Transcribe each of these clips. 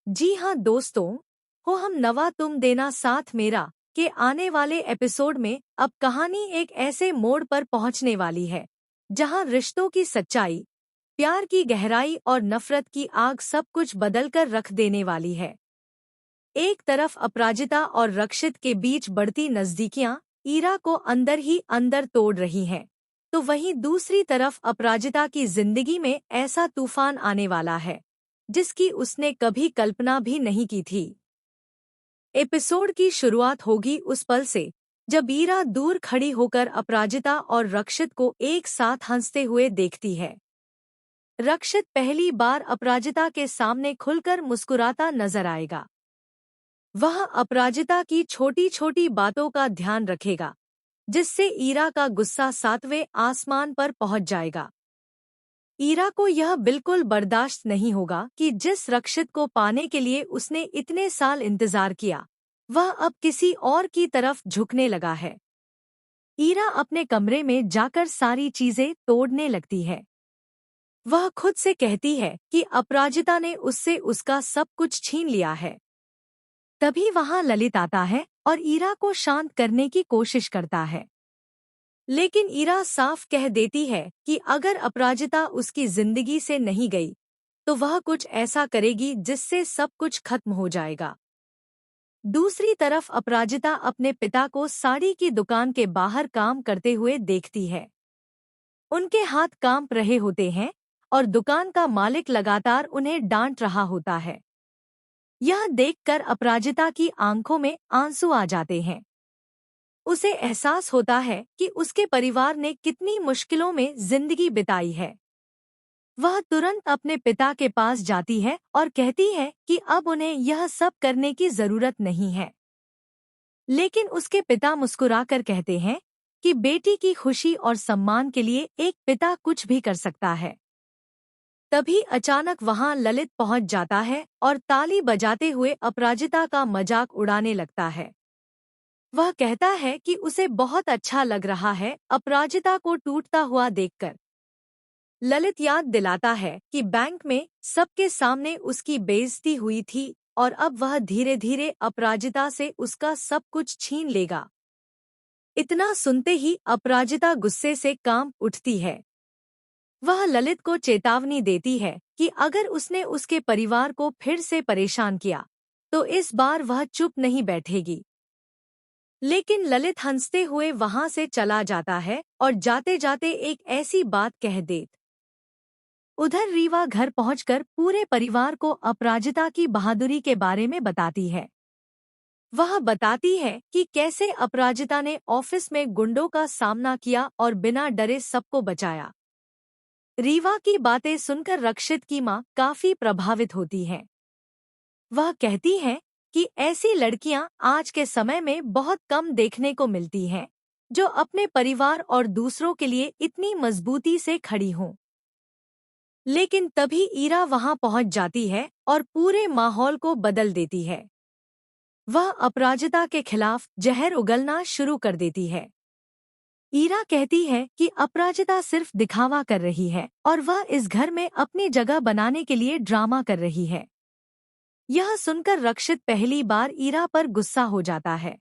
जी हाँ दोस्तों, हो हम नवा तुम देना साथ मेरा के आने वाले एपिसोड में अब कहानी एक ऐसे मोड़ पर पहुंचने वाली है जहां रिश्तों की सच्चाई, प्यार की गहराई और नफरत की आग सब कुछ बदलकर रख देने वाली है। एक तरफ अपराजिता और रक्षित के बीच बढ़ती नजदीकियां ईरा को अंदर ही अंदर तोड़ रही हैं, तो वहीं दूसरी तरफ अपराजिता की जिंदगी में ऐसा तूफान आने वाला है जिसकी उसने कभी कल्पना भी नहीं की थी। एपिसोड की शुरुआत होगी उस पल से जब ईरा दूर खड़ी होकर अपराजिता और रक्षित को एक साथ हंसते हुए देखती है। रक्षित पहली बार अपराजिता के सामने खुलकर मुस्कुराता नजर आएगा। वह अपराजिता की छोटी छोटी बातों का ध्यान रखेगा, जिससे ईरा का गुस्सा सातवें आसमान पर पहुंच जाएगा। ईरा को यह बिल्कुल बर्दाश्त नहीं होगा कि जिस रक्षित को पाने के लिए उसने इतने साल इंतजार किया, वह अब किसी और की तरफ झुकने लगा है। ईरा अपने कमरे में जाकर सारी चीजें तोड़ने लगती है। वह खुद से कहती है कि अपराजिता ने उससे उसका सब कुछ छीन लिया है। तभी वहां ललित आता है और ईरा को शांत करने की कोशिश करता है। लेकिन ईरा साफ कह देती है कि अगर अपराजिता उसकी जिंदगी से नहीं गई, तो वह कुछ ऐसा करेगी जिससे सब कुछ खत्म हो जाएगा। दूसरी तरफ अपराजिता अपने पिता को साड़ी की दुकान के बाहर काम करते हुए देखती है। उनके हाथ कांप रहे होते हैं और दुकान का मालिक लगातार उन्हें डांट रहा होता है। यह देखकर अपराजिता की आंखों में आंसू आ जाते हैं। उसे एहसास होता है कि उसके परिवार ने कितनी मुश्किलों में जिंदगी बिताई है। वह तुरंत अपने पिता के पास जाती है और कहती है कि अब उन्हें यह सब करने की जरूरत नहीं है। लेकिन उसके पिता मुस्कुराकर कहते हैं कि बेटी की खुशी और सम्मान के लिए एक पिता कुछ भी कर सकता है। तभी अचानक वहां ललित पहुंच जाता है और ताली बजाते हुए अपराजिता का मजाक उड़ाने लगता है। वह कहता है कि उसे बहुत अच्छा लग रहा है अपराजिता को टूटता हुआ देखकर। ललित याद दिलाता है कि बैंक में सबके सामने उसकी बेइज्जती हुई थी और अब वह धीरे धीरे अपराजिता से उसका सब कुछ छीन लेगा। इतना सुनते ही अपराजिता गुस्से से कांप उठती है। वह ललित को चेतावनी देती है कि अगर उसने उसके परिवार को फिर से परेशान किया, तो इस बार वह चुप नहीं बैठेगी। लेकिन ललित हंसते हुए वहां से चला जाता है और जाते जाते एक ऐसी बात कह देत। उधर रीवा घर पहुंचकर पूरे परिवार को अपराजिता की बहादुरी के बारे में बताती है। वह बताती है कि कैसे अपराजिता ने ऑफिस में गुंडों का सामना किया और बिना डरे सबको बचाया। रीवा की बातें सुनकर रक्षित की मां काफी प्रभावित होती हैं। वह कहती हैं कि ऐसी लड़कियां आज के समय में बहुत कम देखने को मिलती हैं, जो अपने परिवार और दूसरों के लिए इतनी मजबूती से खड़ी हों। लेकिन तभी ईरा वहां पहुंच जाती है और पूरे माहौल को बदल देती है। वह अपराजिता के खिलाफ जहर उगलना शुरू कर देती है। ईरा कहती है कि अपराजिता सिर्फ दिखावा कर रही है और वह इस घर में अपनी जगह बनाने के लिए ड्रामा कर रही है। यह सुनकर रक्षित पहली बार ईरा पर गुस्सा हो जाता है।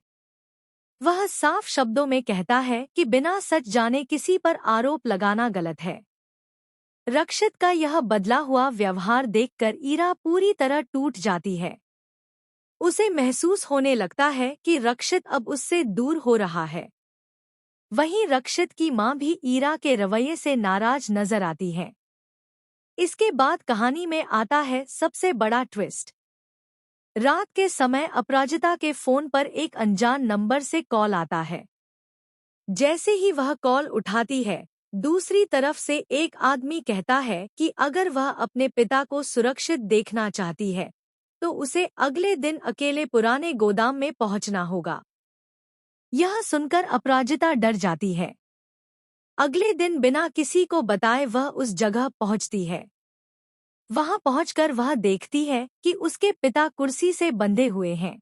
वह साफ शब्दों में कहता है कि बिना सच जाने किसी पर आरोप लगाना गलत है। रक्षित का यह बदला हुआ व्यवहार देखकर ईरा पूरी तरह टूट जाती है। उसे महसूस होने लगता है कि रक्षित अब उससे दूर हो रहा है। वहीं रक्षित की मां भी ईरा के रवैये से नाराज नजर आती है। इसके बाद कहानी में आता है सबसे बड़ा ट्विस्ट। रात के समय अपराजिता के फोन पर एक अनजान नंबर से कॉल आता है। जैसे ही वह कॉल उठाती है, दूसरी तरफ से एक आदमी कहता है कि अगर वह अपने पिता को सुरक्षित देखना चाहती है, तो उसे अगले दिन अकेले पुराने गोदाम में पहुंचना होगा। यह सुनकर अपराजिता डर जाती है। अगले दिन बिना किसी को बताए वह उस जगह पहुंचती है। वहां पहुंचकर वह देखती है कि उसके पिता कुर्सी से बंधे हुए हैं।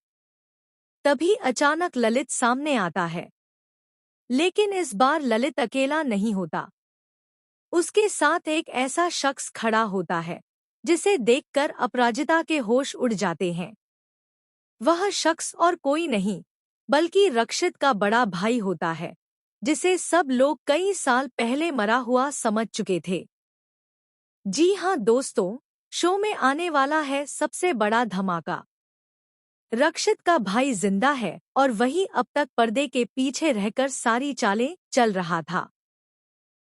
तभी अचानक ललित सामने आता है। लेकिन इस बार ललित अकेला नहीं होता। उसके साथ एक ऐसा शख्स खड़ा होता है जिसे देखकर अपराजिता के होश उड़ जाते हैं। वह शख्स और कोई नहीं बल्कि रक्षित का बड़ा भाई होता है, जिसे सब लोग कई साल पहले मरा हुआ समझ चुके थे। जी हाँ दोस्तों, शो में आने वाला है सबसे बड़ा धमाका। रक्षित का भाई जिंदा है और वही अब तक पर्दे के पीछे रहकर सारी चालें चल रहा था।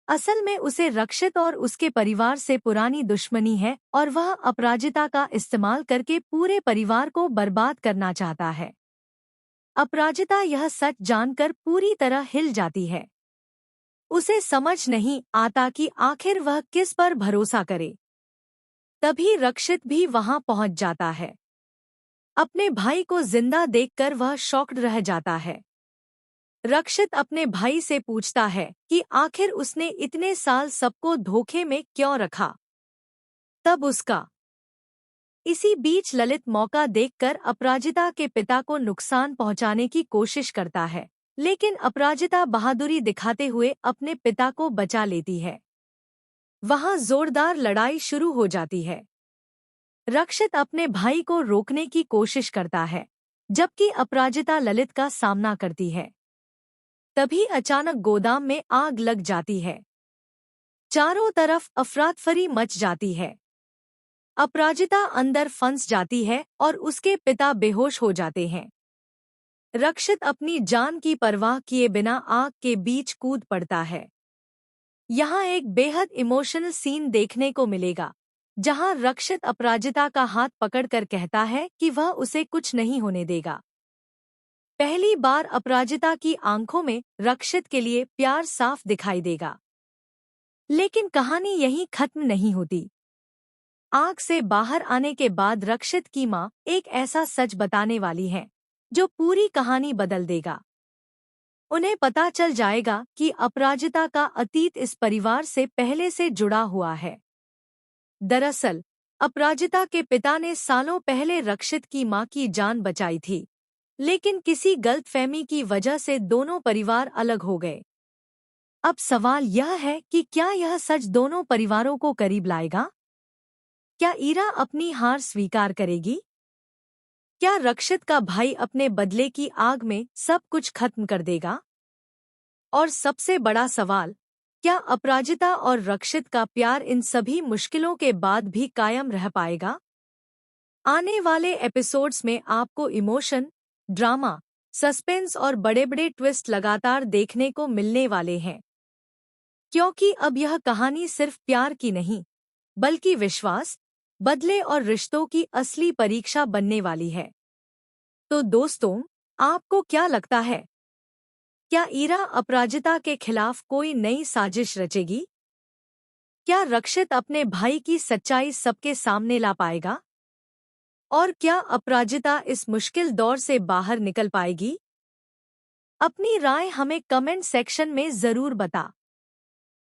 असल में उसे रक्षित और उसके परिवार से पुरानी दुश्मनी है और वह अपराजिता का इस्तेमाल करके पूरे परिवार को बर्बाद करना चाहता है। अपराजिता यह सच जानकर पूरी तरह हिल जाती है। उसे समझ नहीं आता कि आखिर वह किस पर भरोसा करे। तभी रक्षित भी वहां पहुंच जाता है। अपने भाई को जिंदा देखकर वह शॉक्ड रह जाता है। रक्षित अपने भाई से पूछता है कि आखिर उसने इतने साल सबको धोखे में क्यों रखा। तब उसका इसी बीच ललित मौका देखकर अपराजिता के पिता को नुकसान पहुंचाने की कोशिश करता है, लेकिन अपराजिता बहादुरी दिखाते हुए अपने पिता को बचा लेती है। वहां जोरदार लड़ाई शुरू हो जाती है। रक्षित अपने भाई को रोकने की कोशिश करता है, जबकि अपराजिता ललित का सामना करती है। तभी अचानक गोदाम में आग लग जाती है। चारों तरफ अफरातफरी मच जाती है। अपराजिता अंदर फंस जाती है और उसके पिता बेहोश हो जाते हैं। रक्षित अपनी जान की परवाह किए बिना आग के बीच कूद पड़ता है। यहाँ एक बेहद इमोशनल सीन देखने को मिलेगा, जहाँ रक्षित अपराजिता का हाथ पकड़कर कहता है कि वह उसे कुछ नहीं होने देगा। पहली बार अपराजिता की आंखों में रक्षित के लिए प्यार साफ दिखाई देगा। लेकिन कहानी यहीं खत्म नहीं होती। आग से बाहर आने के बाद रक्षित की मां एक ऐसा सच बताने वाली है जो पूरी कहानी बदल देगा। उन्हें पता चल जाएगा कि अपराजिता का अतीत इस परिवार से पहले से जुड़ा हुआ है। दरअसल अपराजिता के पिता ने सालों पहले रक्षित की मां की जान बचाई थी, लेकिन किसी गलतफहमी की वजह से दोनों परिवार अलग हो गए। अब सवाल यह है कि क्या यह सच दोनों परिवारों को करीब लाएगा? क्या ईरा अपनी हार स्वीकार करेगी? क्या रक्षित का भाई अपने बदले की आग में सब कुछ खत्म कर देगा? और सबसे बड़ा सवाल, क्या अपराजिता और रक्षित का प्यार इन सभी मुश्किलों के बाद भी कायम रह पाएगा? आने वाले एपिसोड्स में आपको इमोशन, ड्रामा, सस्पेंस और बड़े-बड़े ट्विस्ट लगातार देखने को मिलने वाले हैं। क्योंकि अब यह कहानी सिर्फ प्यार की नहीं, बल्कि विश्वास, बदले और रिश्तों की असली परीक्षा बनने वाली है। तो दोस्तों, आपको क्या लगता है? क्या ईरा अपराजिता के खिलाफ कोई नई साजिश रचेगी? क्या रक्षित अपने भाई की सच्चाई सबके सामने ला पाएगा? और क्या अपराजिता इस मुश्किल दौर से बाहर निकल पाएगी? अपनी राय हमें कमेंट सेक्शन में जरूर बता।